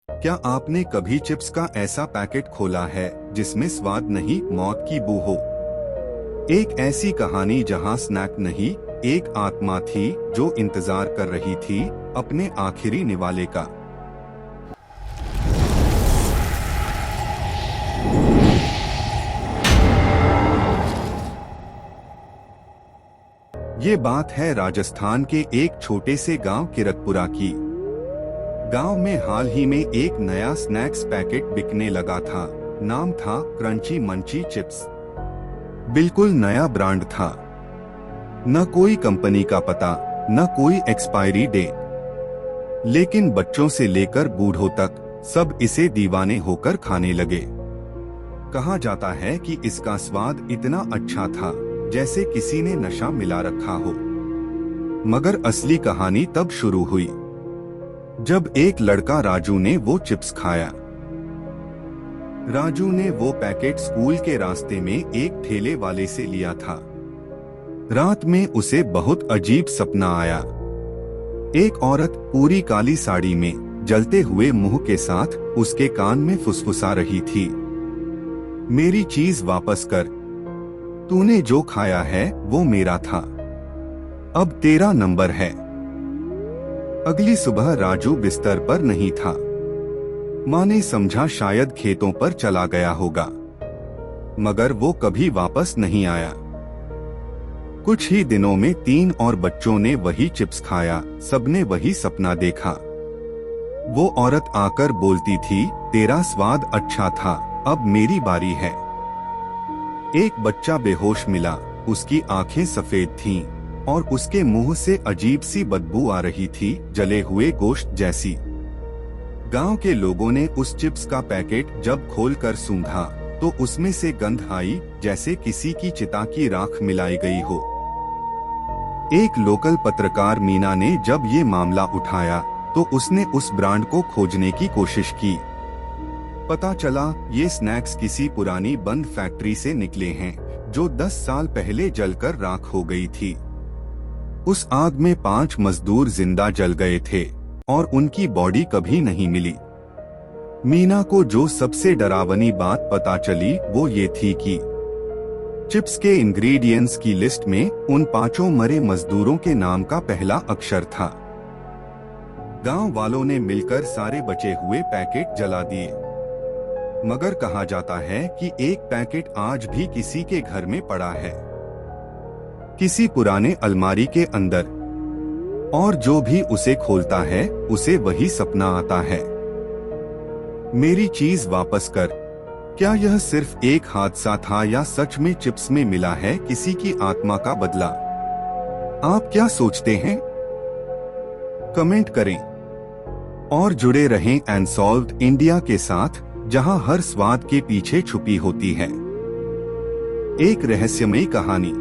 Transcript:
क्या आपने कभी चिप्स का ऐसा पैकेट खोला है जिसमें स्वाद नहीं, मौत की बू हो? एक ऐसी कहानी जहां स्नैक नहीं, एक आत्मा थी जो इंतजार कर रही थी अपने आखिरी निवाले का। ये बात है राजस्थान के एक छोटे से गांव किरतपुरा की। गांव में हाल ही में एक नया स्नैक्स पैकेट बिकने लगा था। नाम था क्रंची मंची चिप्स। बिल्कुल नया ब्रांड था। न कोई कंपनी का पता, न कोई एक्सपायरी डेट। लेकिन बच्चों से लेकर बूढ़ों तक सब इसे दीवाने होकर खाने लगे। कहा जाता है कि इसका स्वाद इतना अच्छा था जैसे किसी ने नशा मिला रखा हो। मगर असली कहानी तब शुरू हुई जब एक लड़का राजू ने वो चिप्स खाया। राजू ने वो पैकेट स्कूल के रास्ते में एक ठेले वाले से लिया था। रात में उसे बहुत अजीब सपना आया। एक औरत पूरी काली साड़ी में जलते हुए मुंह के साथ उसके कान में फुसफुसा रही थी, मेरी चीज वापस कर, तूने जो खाया है वो मेरा था, अब तेरा नंबर है। अगली सुबह राजू बिस्तर पर नहीं था। माँ ने समझा शायद खेतों पर चला गया होगा, मगर वो कभी वापस नहीं आया। कुछ ही दिनों में 3 और बच्चों ने वही चिप्स खाया, सबने वही सपना देखा। वो औरत आकर बोलती थी, तेरा स्वाद अच्छा था, अब मेरी बारी है। एक बच्चा बेहोश मिला, उसकी आंखें सफेद थीं और उसके मुंह से अजीब सी बदबू आ रही थी, जले हुए गोश्त जैसी। गांव के लोगों ने उस चिप्स का पैकेट जब खोलकर सूंघा तो उसमें से गंध आई जैसे किसी की चिता की राख मिलाई गई हो। एक लोकल पत्रकार मीना ने जब ये मामला उठाया तो उसने उस ब्रांड को खोजने की कोशिश की। पता चला ये स्नैक्स किसी पुरानी बंद फैक्ट्री से निकले हैं जो 10 साल पहले जलकर राख हो गई थी। उस आग में 5 मजदूर जिंदा जल गए थे और उनकी बॉडी कभी नहीं मिली। मीना को जो सबसे डरावनी बात पता चली वो ये थी कि चिप्स के इंग्रेडिएंट्स की लिस्ट में उन 5 मरे मजदूरों के नाम का पहला अक्षर था। गांव वालों ने मिलकर सारे बचे हुए पैकेट जला दिए। मगर कहा जाता है कि एक पैकेट आज भी किसी के घर में पड़ा है, किसी पुराने अलमारी के अंदर, और जो भी उसे खोलता है उसे वही सपना आता है, मेरी चीज वापस कर। क्या यह सिर्फ एक हादसा था या सच में चिप्स में मिला है किसी की आत्मा का बदला? आप क्या सोचते हैं? कमेंट करें और जुड़े रहें अनसॉल्व्ड इंडिया के साथ, जहां हर स्वाद के पीछे छुपी होती है एक रहस्यमयी कहानी।